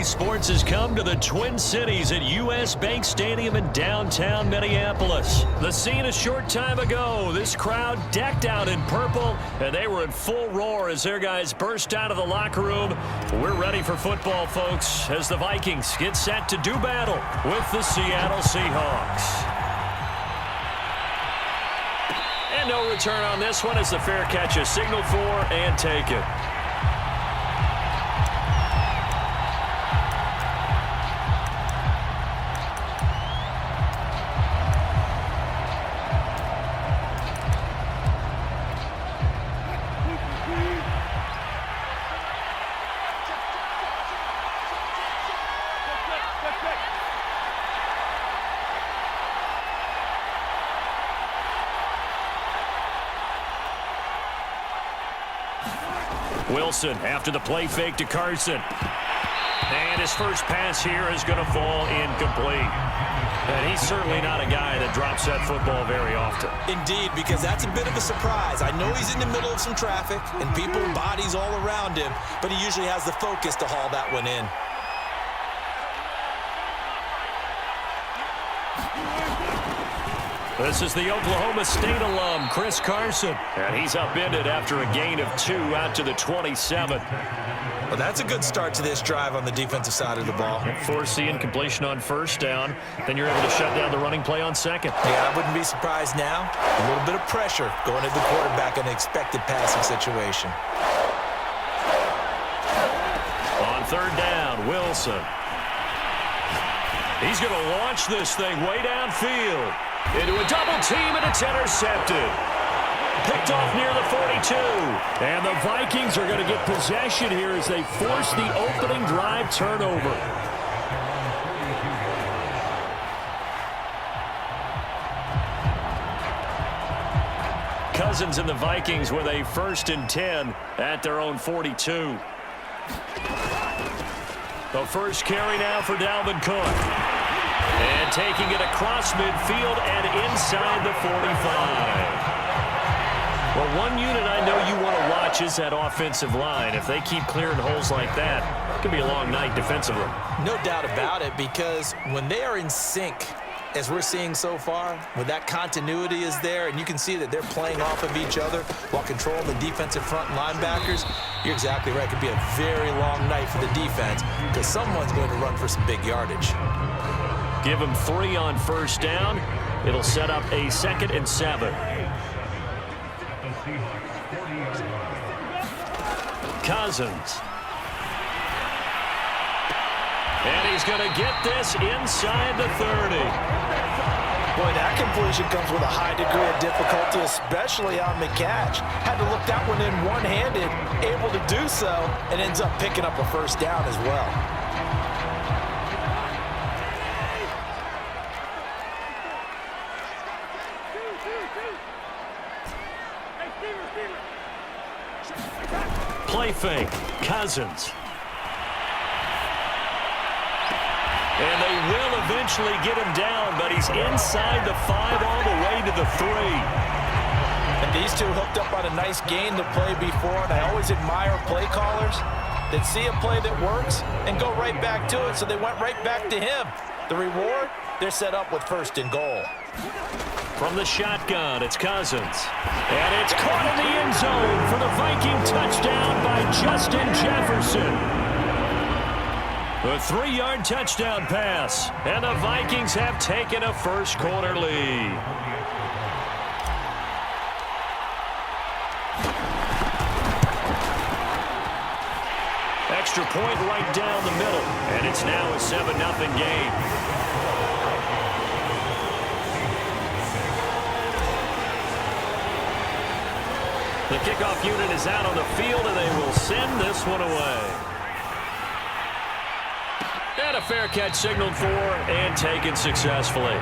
EA Sports has come to the Twin Cities at U.S. Bank Stadium in downtown Minneapolis. The scene a short time ago, this crowd decked out in purple, and they were in full roar as their guys burst out of the locker room. We're ready for football, folks, as the Vikings get set to do battle with the Seattle Seahawks. And no return on this one as the fair catch is signaled for and taken. Wilson after the play fake to Carson. And his first pass here is going to fall incomplete. And he's certainly not a guy that drops that football very often. Indeed, because that's a bit of a surprise. I know he's in the middle of some traffic and people, bodies all around him, but he usually has the focus to haul that one in. This is the Oklahoma State alum, Chris Carson. And he's upended after a gain of 2 out to the 27. Well, that's a good start to this drive on the defensive side of the ball. Force the incompletion on first down. Then you're able to shut down the running play on second. Yeah, I wouldn't be surprised now. A little bit of pressure going at the quarterback in an expected passing situation. On third down, Wilson. He's going to launch this thing way downfield. Into a double team, and it's intercepted. Picked off near the 42. And the Vikings are going to get possession here as they force the opening drive turnover. Cousins and the Vikings with a 1st and 10 at their own 42. The first carry now for Dalvin Cook. And taking it across midfield and inside the 45. Well, one unit I know you want to watch is that offensive line. If they keep clearing holes like that, it could be a long night defensively. No doubt about it, because when they are in sync, as we're seeing so far, when that continuity is there and you can see that they're playing off of each other while controlling the defensive front linebackers, you're exactly right. It could be a very long night for the defense because someone's going to run for some big yardage. Give him 3 on first down. It'll set up a 2nd and 7. Cousins. And he's going to get this inside the 30. Boy, that completion comes with a high degree of difficulty, especially on the catch. Had to look that one in one-handed, able to do so, and ends up picking up a first down as well. Play fake, Cousins. And they will eventually get him down, but he's inside the 5 all the way to the 3. And these two hooked up on a nice gain to play before, and I always admire play callers that see a play that works and go right back to it, so they went right back to him. The reward, they're set up with 1st and goal. From the shotgun, it's Cousins. And it's caught in the end zone for the Viking touchdown by Justin Jefferson. The 3-yard touchdown pass. And the Vikings have taken a first-quarter lead. Extra point right down the middle. And it's now a 7-0 game. The kickoff unit is out on the field, and they will send this one away. And a fair catch signaled for and taken successfully.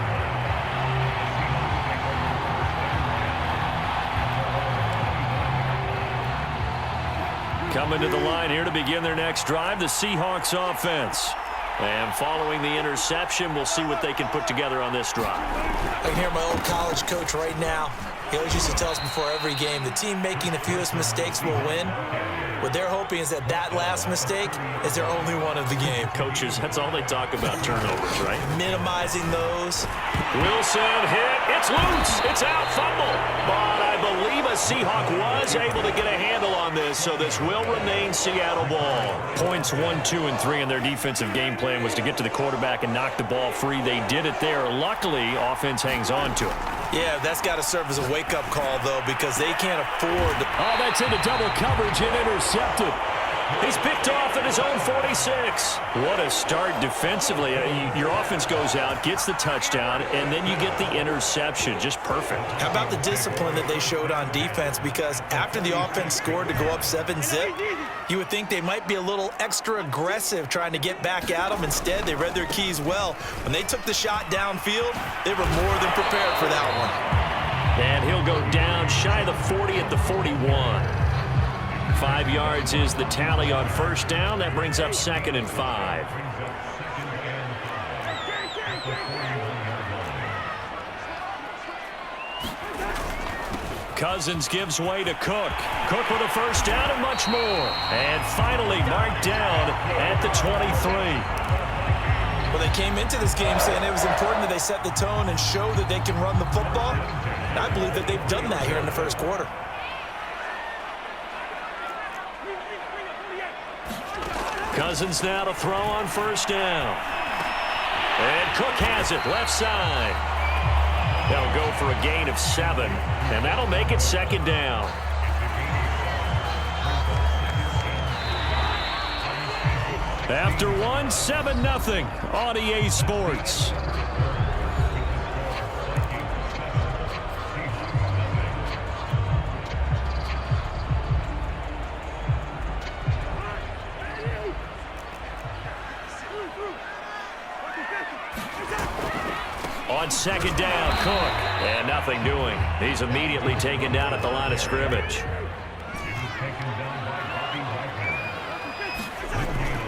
Coming to the line here to begin their next drive, the Seahawks offense. And following the interception, we'll see what they can put together on this drive. I can hear my old college coach right now. He always used to tell us before every game, the team making the fewest mistakes will win. What they're hoping is that last mistake is their only one of the game. Coaches, that's all they talk about, turnovers, right? Minimizing those. Wilson hit. It's loose. It's out. Fumble. But I believe a Seahawk was able to get a handle on this, so this will remain Seattle ball. Points 1, 2, and 3 in their defensive game plan was to get to the quarterback and knock the ball free. They did it there. Luckily, offense hangs on to it. Yeah, that's got to serve as a wake-up call, though, because they can't afford to... Oh, that's into double coverage and intercepted. He's picked off at his own 46. What a start defensively. Your offense goes out, gets the touchdown, and then you get the interception. Just perfect. How about the discipline that they showed on defense? Because after the offense scored to go up 7-zip, you would think they might be a little extra aggressive trying to get back at them. Instead, they read their keys well. When they took the shot downfield, they were more than prepared for that one. And he'll go down shy of the 40 at the 41. 5 yards is the tally on first down. That brings up 2nd and 5. Cousins gives way to Cook. Cook with a first down and much more. And finally marked down at the 23. Well, they came into this game saying it was important that they set the tone and show that they can run the football. And I believe that they've done that here in the first quarter. Cousins now to throw on first down. And Cook has it left side. They'll go for a gain of 7, and that'll make it 2nd down. After 1, 7-0 on EA Sports. On 2nd down, Cook, and nothing doing. He's immediately taken down at the line of scrimmage.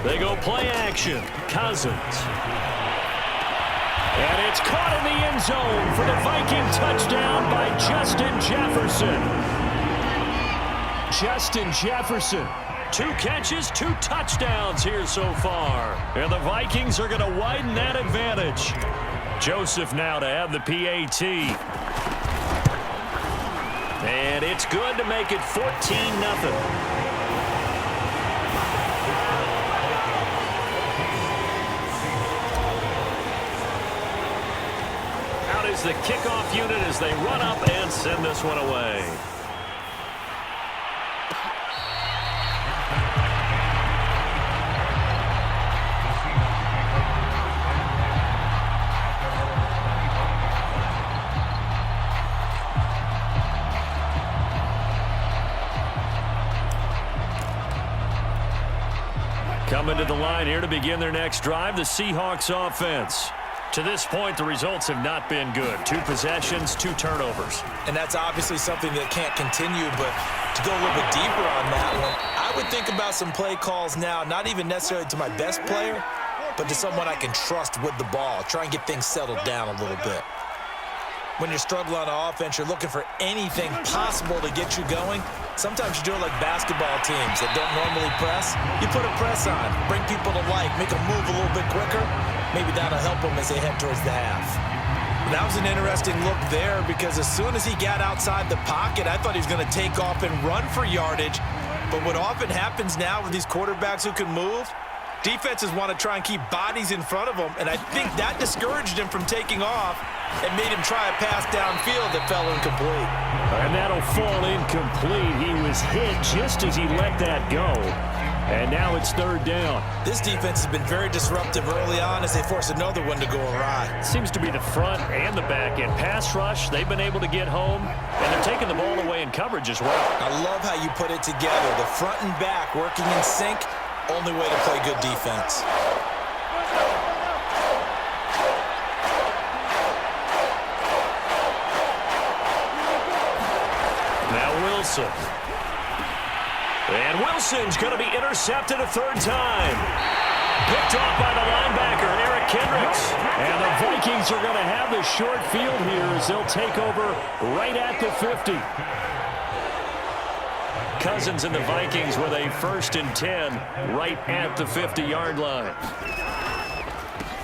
They go play action. Cousins. And it's caught in the end zone for the Viking touchdown by Justin Jefferson. Justin Jefferson. 2 catches, 2 touchdowns here so far. And the Vikings are going to widen that advantage. Joseph now to have the PAT. And it's good to make it 14-0. Out is the kickoff unit as they run up and send this one away. Coming to the line here to begin their next drive, the Seahawks offense. To this point, the results have not been good. 2 possessions, 2 turnovers. And that's obviously something that can't continue, but to go a little bit deeper on that one, I would think about some play calls now, not even necessarily to my best player, but to someone I can trust with the ball. Try and get things settled down a little bit. When you're struggling on offense, you're looking for anything possible to get you going. Sometimes you do it like basketball teams that don't normally press. You put a press on, bring people to life, make them move a little bit quicker. Maybe that'll help them as they head towards the half. That was an interesting look there because as soon as he got outside the pocket, I thought he was going to take off and run for yardage. But what often happens now with these quarterbacks who can move, defenses want to try and keep bodies in front of them, and I think that discouraged him from taking off and made him try a pass downfield that fell incomplete. And that'll fall incomplete. He was hit just as he let that go. And now it's 3rd down. This defense has been very disruptive early on as they force another one to go awry. Seems to be the front and the back end. Pass rush, they've been able to get home, and they're taking the ball away in coverage as well. I love how you put it together. The front and back working in sync, only way to play good defense. Now Wilson. And Wilson's going to be intercepted a 3rd time. Picked off by the linebacker, Eric Kendricks. And the Vikings Vikings are going to have the short field here as they'll take over right at the 50. Cousins and the Vikings with a 1st and 10 right at the 50-yard line.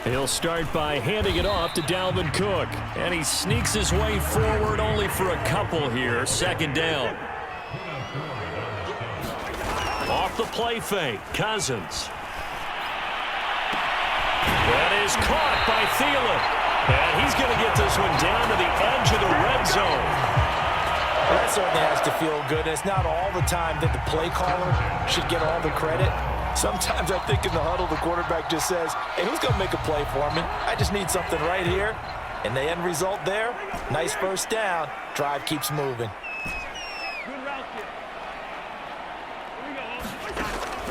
He'll start by handing it off to Dalvin Cook. And he sneaks his way forward only for a couple here. 2nd down. Off the play fake, Cousins. That is caught by Thielen. And he's going to get this one down to the edge of the red zone. Well, that certainly has to feel good. It's not all the time that the play caller should get all the credit. Sometimes I think in the huddle, the quarterback just says, hey, who's going to make a play for me? I just need something right here. And the end result there, nice 1st down. Drive keeps moving.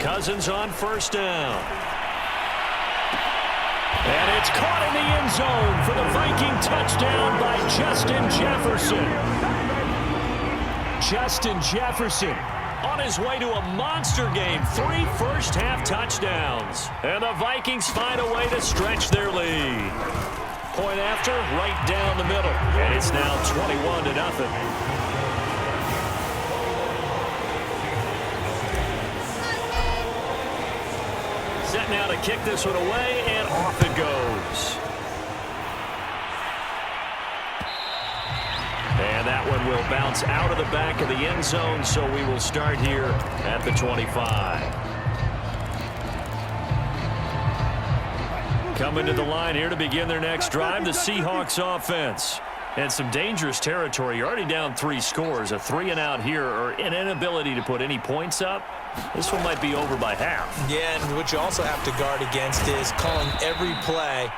Cousins on 1st down. And it's caught in the end zone for the Viking touchdown by Justin Jefferson. Justin Jefferson on his way to a monster game. 3 first-half touchdowns. And the Vikings find a way to stretch their lead. Point after, right down the middle. And it's now 21-0. Set now to kick this one away, and off it goes. And that one will bounce out of the back of the end zone, so we will start here at the 25. Coming to the line here to begin their next drive, the Seahawks offense. And some dangerous territory. You're already down 3 scores. A 3-and-out here, or an inability to put any points up. This one might be over by half. Yeah, and what you also have to guard against is calling every play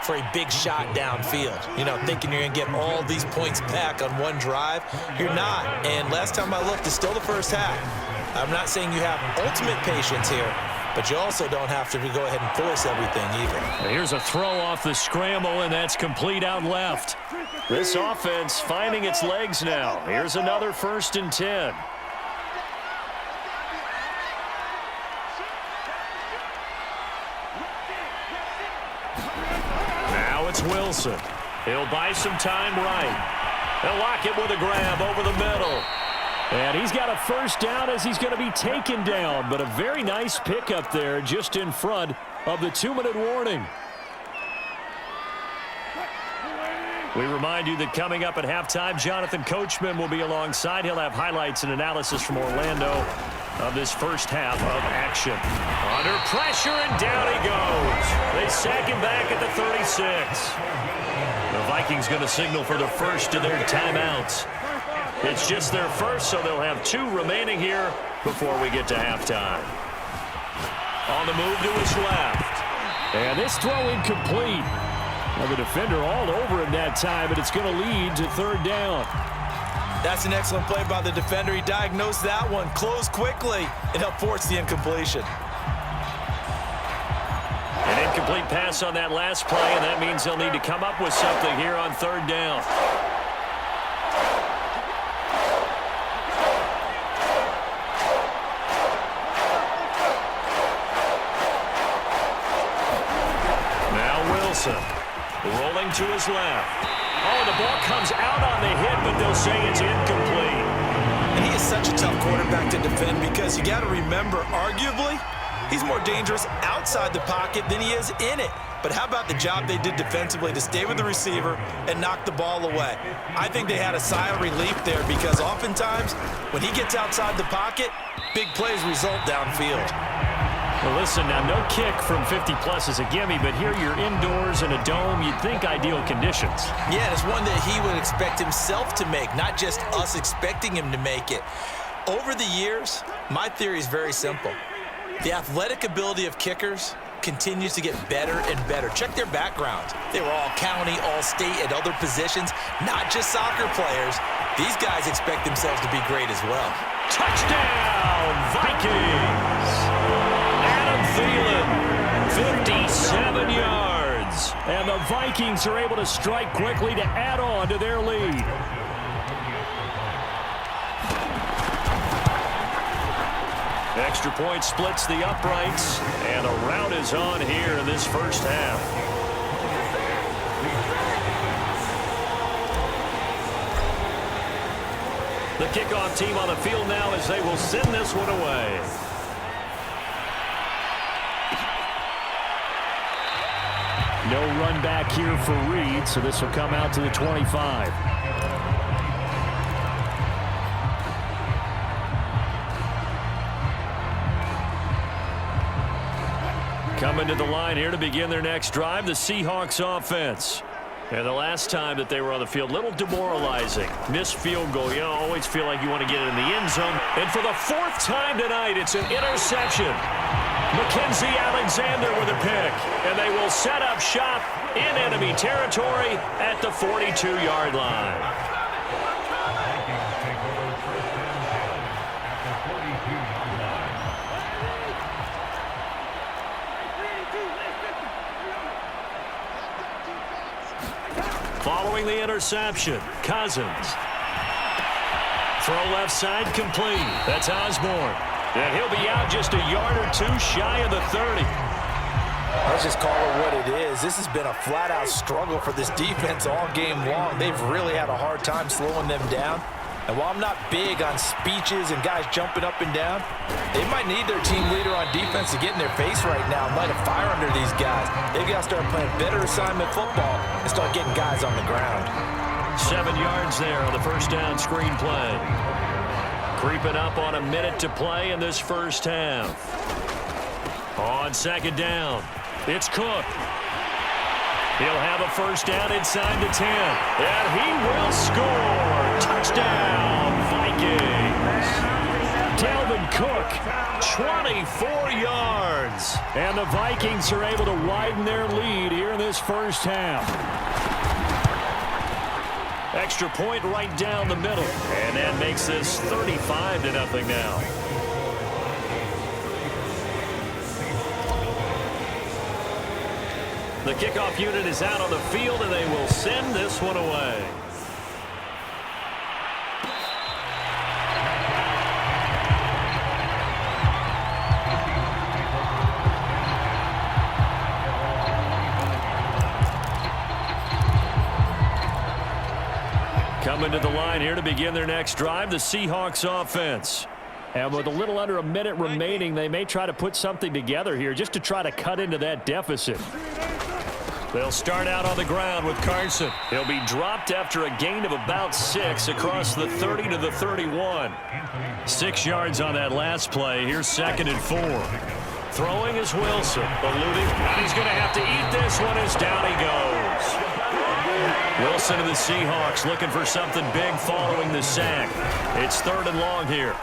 for a big shot downfield. You know, thinking you're going to get all these points back on one drive. You're not. And last time I looked, it's still the 1st half. I'm not saying you have ultimate patience here, but you also don't have to go ahead and force everything either. Here's a throw off the scramble, and that's complete out left. This offense finding its legs now. Here's another 1st and 10. Now it's Wilson. He'll buy some time right. They'll lock it with a grab over the middle. And he's got a 1st down as he's going to be taken down. But a very nice pickup there just in front of the 2-minute warning. We remind you that coming up at halftime, Jonathan Coachman will be alongside. He'll have highlights and analysis from Orlando of this 1st half of action. Under pressure, and down he goes. They sack him back at the 36. The Vikings going to signal for the first of their timeouts. It's just their first, so they'll have 2 remaining here before we get to halftime. On the move to his left. And this throw incomplete. Well, the defender all over him that time, but it's going to lead to 3rd down. That's an excellent play by the defender. He diagnosed that one, closed quickly, and helped force the incompletion. An incomplete pass on that last play, and that means they'll need to come up with something here on 3rd down. Rolling to his left. Oh, the ball comes out on the hit, but they'll say it's incomplete. And he is such a tough quarterback to defend because you got to remember, arguably, he's more dangerous outside the pocket than he is in it. But how about the job they did defensively to stay with the receiver and knock the ball away? I think they had a sigh of relief there because oftentimes when he gets outside the pocket, big plays result downfield. Well, listen, now no kick from 50-plus is a gimme, but here you're indoors in a dome. You'd think ideal conditions. Yeah, it's one that he would expect himself to make, not just us expecting him to make it. Over the years, my theory is very simple. The athletic ability of kickers continues to get better and better. Check their background. They were all county, all state, at other positions, not just soccer players. These guys expect themselves to be great as well. Touchdown, Vikings! Thielen, 57 yards. And the Vikings are able to strike quickly to add on to their lead. Extra point splits the uprights, and a rout is on here in this 1st half. The kickoff team on the field now as they will send this one away. No run back here for Reed, so this will come out to the 25. Coming to the line here to begin their next drive, the Seahawks offense. And the last time that they were on the field, a little demoralizing. Missed field goal. You always feel like you want to get it in the end zone. And for the fourth time tonight, it's an interception. Mackenzie Alexander with a pick. And they will set up shop in enemy territory at the 42-yard line. Following the interception, Cousins. Throw left side complete. That's Osborne. And he'll be out just a yard or two shy of the 30. Let's just call it what it is. This has been a flat-out struggle for this defense all game long. They've really had a hard time slowing them down. And while I'm not big on speeches and guys jumping up and down, they might need their team leader on defense to get in their face right now and light a fire under these guys. They've got to start playing better assignment football and start getting guys on the ground. 7 yards there on the first down screen play. Creeping up on a minute to play in this first half. On second down, it's Cook. He'll have a first down inside the 10. And he will score. Touchdown, Vikings. Dalvin Cook, 24 yards. And the Vikings are able to widen their lead here in this first half. Extra point right down the middle. And that makes this 35-0 now. The kickoff unit is out on the field, and they will send this one away. Coming to the line here to begin their next drive, the Seahawks offense. And with a little under a minute remaining, they may try to put something together here just to try to cut into that deficit. They'll start out on the ground with Carson. He'll be dropped after a gain of about 6 across the 30 to the 31. 6 yards on that last play. Here's 2nd and 4. Throwing is Wilson. Eluding. And he's going to have to eat this one as down he goes. Wilson and the Seahawks looking for something big following the sack. It's 3rd and long here.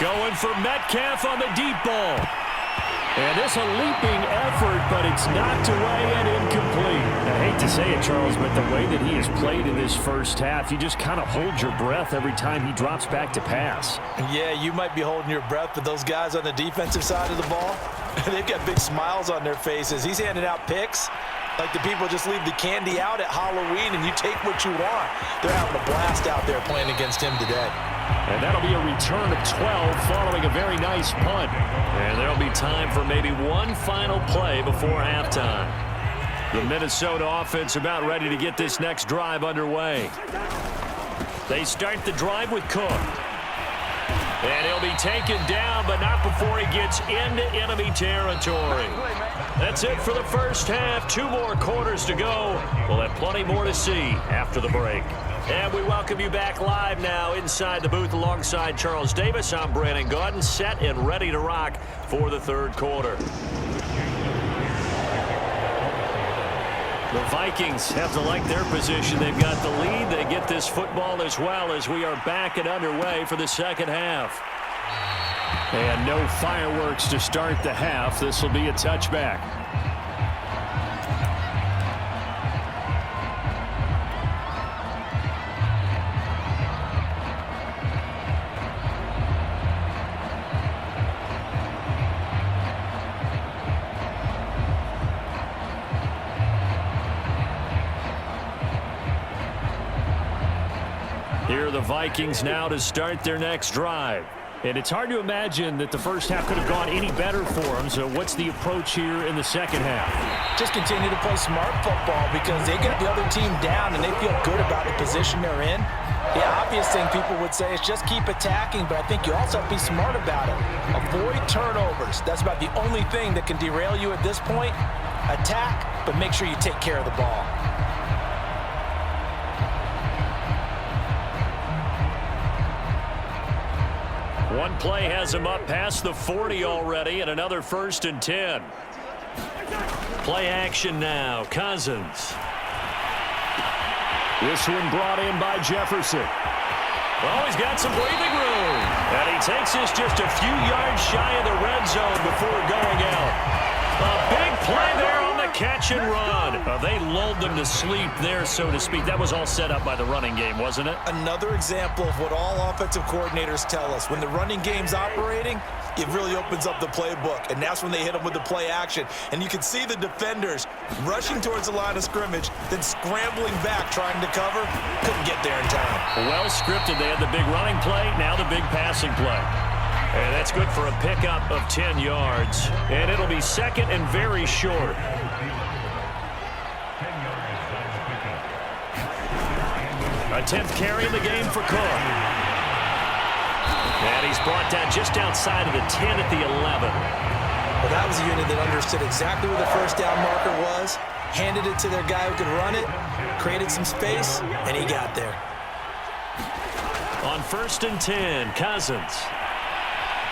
Going for Metcalf on the deep ball. And this a leaping effort, but it's knocked away and incomplete. I hate to say it, Charles, but the way that he has played in this first half, you just kind of hold your breath every time he drops back to pass. Yeah, you might be holding your breath, but those guys on the defensive side of the ball, they've got big smiles on their faces. He's handing out picks like the people just leave the candy out at Halloween and you take what you want. They're having a blast out there playing against him today. And that'll be a return of 12 following a very nice punt. And there'll be time for maybe one final play before halftime. The Minnesota offense about ready to get this next drive underway. They start the drive with Cook. And he'll be taken down, but not before he gets into enemy territory. That's it for the first half. 2 more quarters to go. We'll have plenty more to see after the break. And we welcome you back live now inside the booth alongside Charles Davis. I'm Brandon Gaudin, set and ready to rock for the 3rd quarter. The Vikings have to like their position. They've got the lead. They get this football as well as we are back and underway for the second half. And no fireworks to start the half. This will be a touchback. Here are the Vikings now to start their next drive. And it's hard to imagine that the first half could have gone any better for them. So what's the approach here in the second half? Just continue to play smart football because they get the other team down and they feel good about the position they're in. The obvious thing people would say is just keep attacking, but I think you also have to be smart about it. Avoid turnovers. That's about the only thing that can derail you at this point. Attack, but make sure you take care of the ball. One play has him up past the 40 already, and another 1st and 10. Play action now. Cousins. This one brought in by Jefferson. Oh, he's got some breathing room. And he takes this just a few yards shy of the red zone before going out. A big play there on the catch and run. They lulled them to sleep there, so to speak. That was all set up by the running game, wasn't it? Another example of what all offensive coordinators tell us. When the running game's operating, it really opens up the playbook, and that's when they hit them with the play action. And you can see the defenders rushing towards the line of scrimmage, then scrambling back, trying to cover. Couldn't get there in time. Well scripted. They had the big running play, now the big passing play. And that's good for a pickup of 10 yards. And it'll be second and very short. A 10th carry in the game for Cook. And he's brought down just outside of the 10 at the 11. Well, that was a unit that understood exactly where the first down marker was, handed it to their guy who could run it, created some space, and he got there. On 1st and 10, Cousins.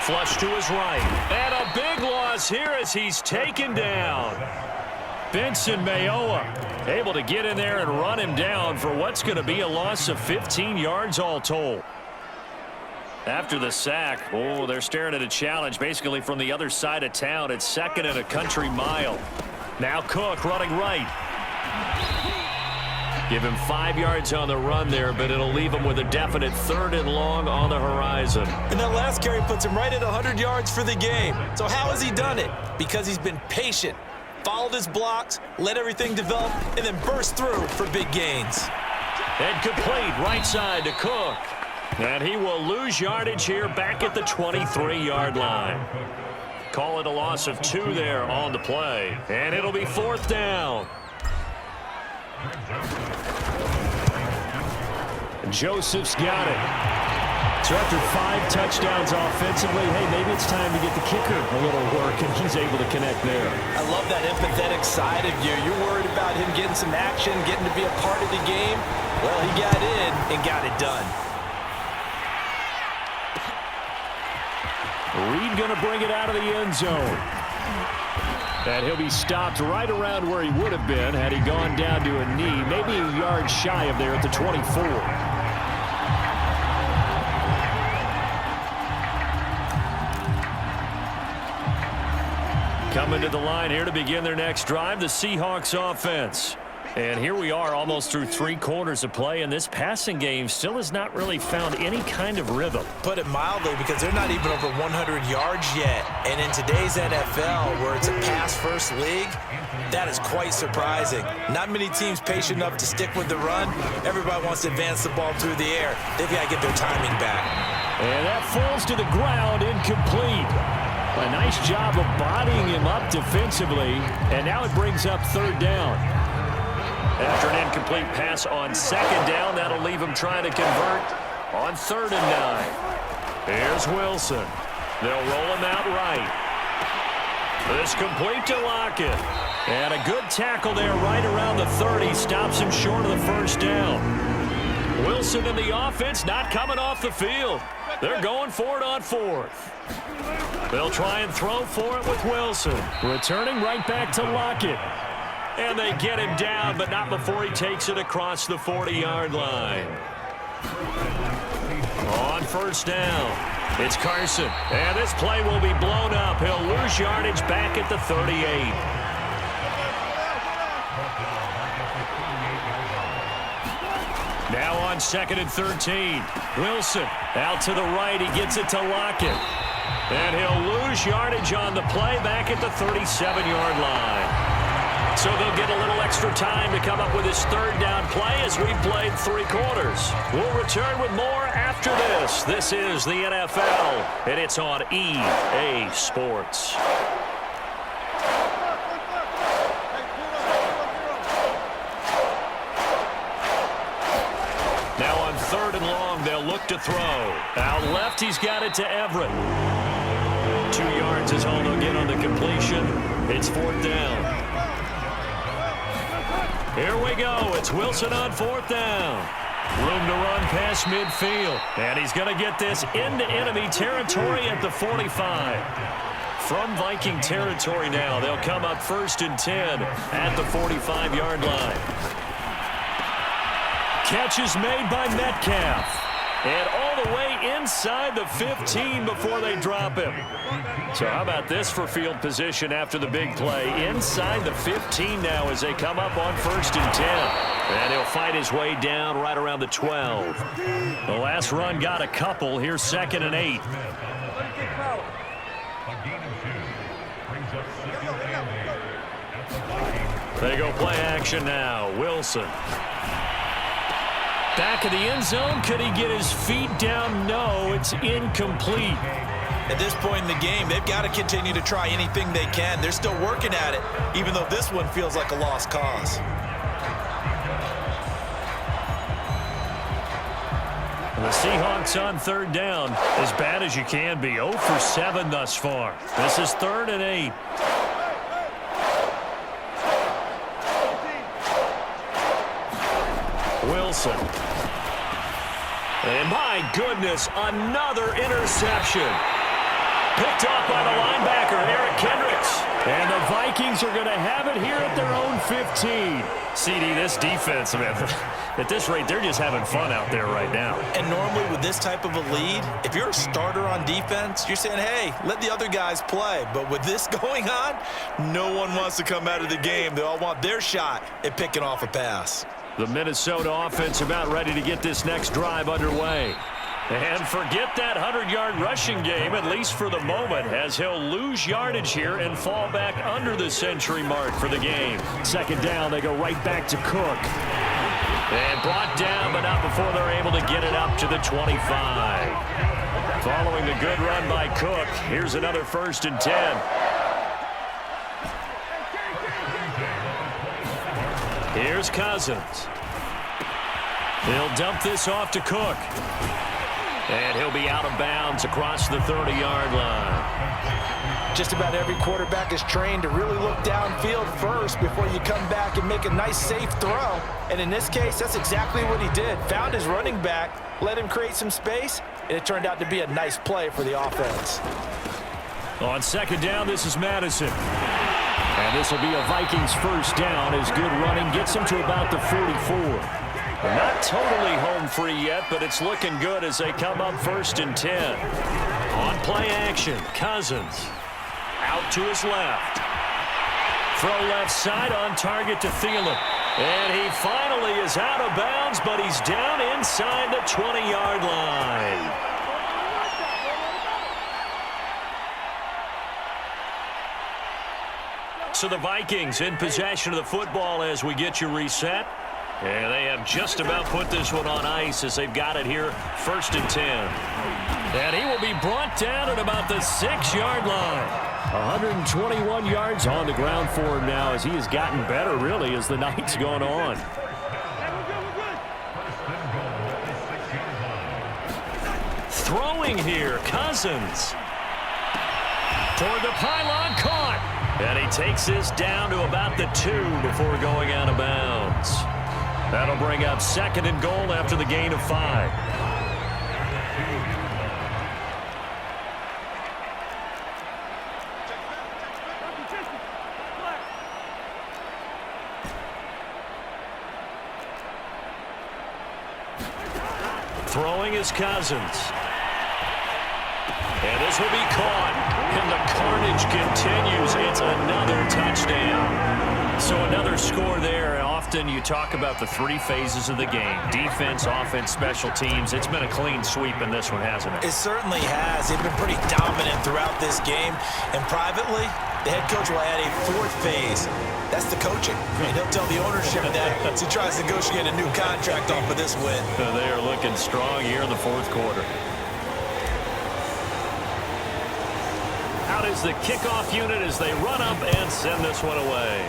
Flush to his right. And a big loss here as he's taken down. Benson Mayowa able to get in there and run him down for what's going to be a loss of 15 yards all told. After the sack, oh, they're staring at a challenge basically from the other side of town. It's 2nd and a country mile. Now Cook running right. Give him 5 yards on the run there, but it'll leave him with a definite 3rd and long on the horizon. And that last carry puts him right at 100 yards for the game. So how has he done it? Because he's been patient, followed his blocks, let everything develop, and then burst through for big gains. And complete right side to Cook. And he will lose yardage here back at the 23-yard line. Call it a loss of 2 there on the play. And it'll be 4th down. Joseph's got it. So after 5 touchdowns offensively, hey, maybe it's time to get the kicker a little work, and he's able to connect there. I love that empathetic side of you. You're worried about him getting some action, getting to be a part of the game. Well, he got in and got it done. Reed going to bring it out of the end zone. And he'll be stopped right around where he would have been had he gone down to a knee, maybe a yard shy of there at the 24. Coming to the line here to begin their next drive, the Seahawks offense. And here we are almost through 3 quarters of play, and this passing game still has not really found any kind of rhythm. Put it mildly, because they're not even over 100 yards yet. And in today's NFL, where it's a pass-first league, that is quite surprising. Not many teams patient enough to stick with the run. Everybody wants to advance the ball through the air. They've got to get their timing back. And that falls to the ground, incomplete. A nice job of bodying him up defensively, and now it brings up 3rd down. After an incomplete pass on 2nd down, that'll leave him trying to convert on 3rd and 9. Here's Wilson. They'll roll him out right. This complete to Lockett. And a good tackle there right around the 30. Stops him short of the 1st down. Wilson and the offense not coming off the field. They're going for it on 4th. They'll try and throw for it with Wilson. Returning right back to Lockett. And they get him down, but not before he takes it across the 40-yard line. On 1st down, it's Carson. And this play will be blown up. He'll lose yardage back at the 38. Now on 2nd and 13. Wilson out to the right. He gets it to Lockett. And he'll lose yardage on the play back at the 37-yard line. So they'll get a little extra time to come up with his third down play as we played 3 quarters. We'll return with more after this. This is the NFL, and it's on EA Sports. Now on 3rd and long, they'll look to throw. Out left, he's got it to Everett. 2 yards is all they'll get on the completion. It's 4th down. Here we go. It's Wilson on 4th down. Room to run past midfield. And he's going to get this into enemy territory at the 45. From Viking territory now, they'll come up 1st and 10 at the 45-yard line. Catch is made by Metcalf. And all the way inside the 15 before they drop him. So how about this for field position after the big play? Inside the 15 now as they come up on 1st and 10. And he'll fight his way down right around the 12. The last run got a couple. Here's 2nd and 8. They go play action now. Wilson. Back of the end zone. Could he get his feet down? No, it's incomplete. At this point in the game, they've got to continue to try anything they can. They're still working at it, even though this one feels like a lost cause. The Seahawks on 3rd down, as bad as you can be. 0 for 7 thus far. This is 3rd and 8. Wilson. And my goodness, another interception. Picked off by the linebacker, Eric Kendricks. And the Vikings are going to have it here at their own 15. CD, this defense, man, at this rate, they're just having fun out there right now. And normally with this type of a lead, if you're a starter on defense, you're saying, hey, let the other guys play. But with this going on, no one wants to come out of the game. They all want their shot at picking off a pass. The Minnesota offense about ready to get this next drive underway. And forget that 100-yard rushing game, at least for the moment, as he'll lose yardage here and fall back under the century mark for the game. 2nd down, they go right back to Cook. And brought down, but not before they're able to get it up to the 25. Following the good run by Cook, here's another 1st and 10. Here's Cousins. He'll dump this off to Cook. And he'll be out of bounds across the 30-yard line. Just about every quarterback is trained to really look downfield first before you come back and make a nice, safe throw. And in this case, that's exactly what he did. Found his running back, let him create some space, and it turned out to be a nice play for the offense. On 2nd down, this is Madison. And this will be a Vikings 1st down as good running gets them to about the 44. Not totally home free yet, but it's looking good as they come up 1st and 10. On play action, Cousins. Out to his left. Throw left side on target to Thielen. And he finally is out of bounds, but he's down inside the 20-yard line. So the Vikings in possession of the football as we get you reset. And they have just about put this one on ice as they've got it here, 1st and 10. And he will be brought down at about the 6-yard line. 121 yards on the ground for him now as he has gotten better, really, as the night's gone on. Throwing here, Cousins. Toward the pylon, caught. And he takes this down to about the 2 before going out of bounds. That'll bring up 2nd and goal after the gain of 5. Throwing is Cousins. And this will be caught. And the carnage continues. It's another touchdown. So another score there. And often you talk about the three phases of the game: defense, offense, special teams. It's been a clean sweep in this one, hasn't it? It certainly has. They've been pretty dominant throughout this game. And privately, the head coach will add a fourth phase. That's the coaching. And he'll tell the ownership that as he tries to negotiate a new contract off of this win. They are looking strong here in the fourth quarter. Out is the kickoff unit as they run up and send this one away.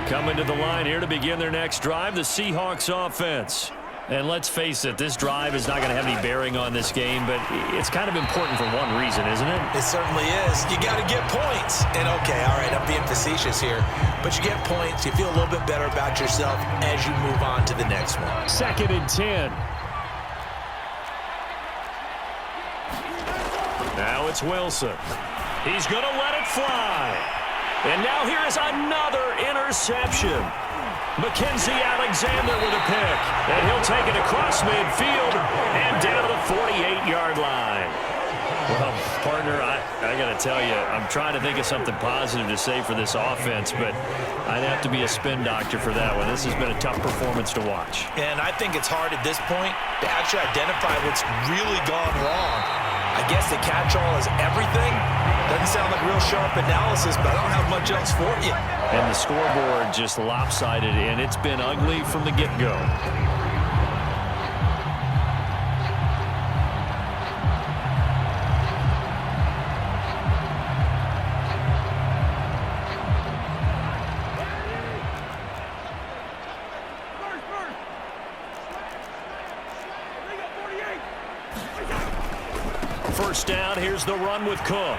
Coming to the line here to begin their next drive, the Seahawks offense. And let's face it, this drive is not going to have any bearing on this game, but it's kind of important for one reason, isn't it? It certainly is. You got to get points. And okay, all right, I'm being facetious here, but you get points, you feel a little bit better about yourself as you move on to the next one. 2nd and 10. Now it's Wilson. He's going to let it fly. And now here is another interception. Mackenzie Alexander with a pick. And he'll take it across midfield and down to the 48-yard line. Well, partner, I got to tell you, I'm trying to think of something positive to say for this offense, but I'd have to be a spin doctor for that one. This has been a tough performance to watch. And I think it's hard at this point to actually identify what's really gone wrong. I guess the catch-all is everything. Doesn't sound like real sharp analysis, but I don't have much else for you. And the scoreboard just lopsided, and it's been ugly from the get-go. First down, here's the run with Cook.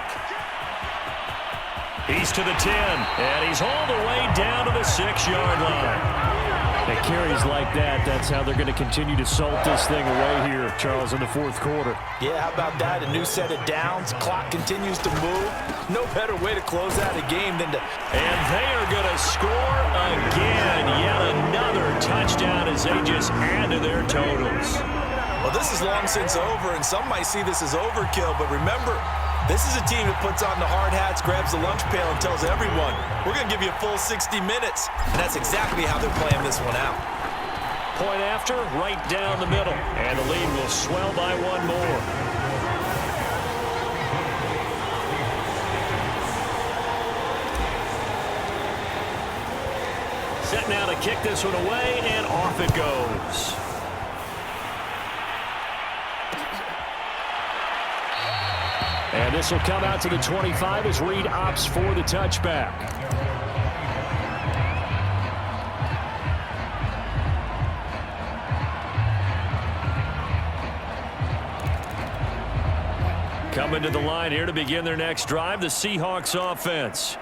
He's to the 10, and he's all the way down to the 6-yard line. At carries like that, that's how they're going to continue to salt this thing away here, Charles, in the fourth quarter. Yeah, how about that? A new set of downs. Clock continues to move. No better way to close out a game than to... And they are going to score again. Yet another touchdown as they just add to their totals. Well, this is long since over, and some might see this as overkill, but remember, this is a team that puts on the hard hats, grabs the lunch pail, and tells everyone, we're going to give you a full 60 minutes. And that's exactly how they're playing this one out. Point after, right down the middle. And the lead will swell by one more. Set now to kick this one away, and off it goes. And this will come out to the 25 as Reed opts for the touchback. Coming to the line here to begin their next drive, the Seahawks offense.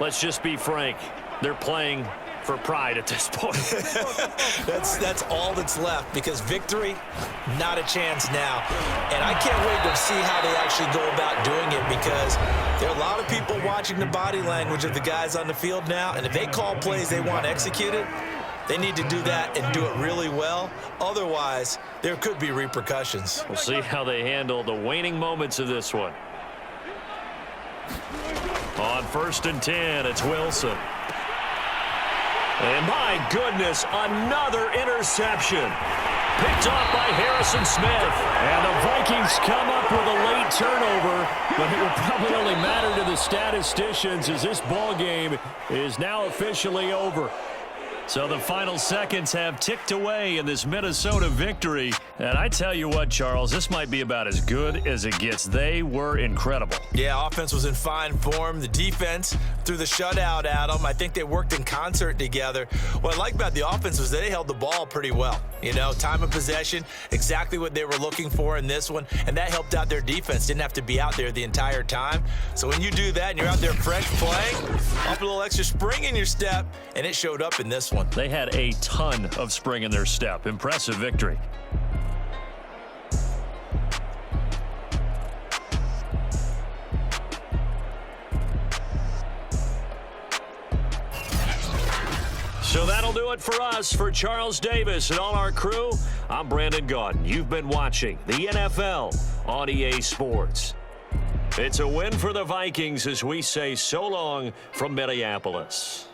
Let's just be frank, they're playing for pride at this point. That's all that's left, because victory, not a chance now. And I can't wait to see how they actually go about doing it, because there are a lot of people watching the body language of the guys on the field now, and if they call plays they want executed, they need to do that and do it really well. Otherwise, there could be repercussions. We'll see how they handle the waning moments of this one. On 1st and 10, it's Wilson. And my goodness, another interception. Picked off by Harrison Smith. And the Vikings come up with a late turnover, but it will probably only matter to the statisticians as this ball game is now officially over. So the final seconds have ticked away in this Minnesota victory. And I tell you what, Charles, this might be about as good as it gets. They were incredible. Yeah, offense was in fine form. The defense threw the shutout at them. I think they worked in concert together. What I like about the offense was they held the ball pretty well. You know, time of possession, exactly what they were looking for in this one, and that helped out their defense. Didn't have to be out there the entire time. So when you do that and you're out there fresh playing, up a little extra spring in your step, and it showed up in this one. They had a ton of spring in their step. Impressive victory. So that'll do it for us. For Charles Davis and all our crew, I'm Brandon Gaudin. You've been watching the NFL on EA Sports. It's a win for the Vikings as we say so long from Minneapolis.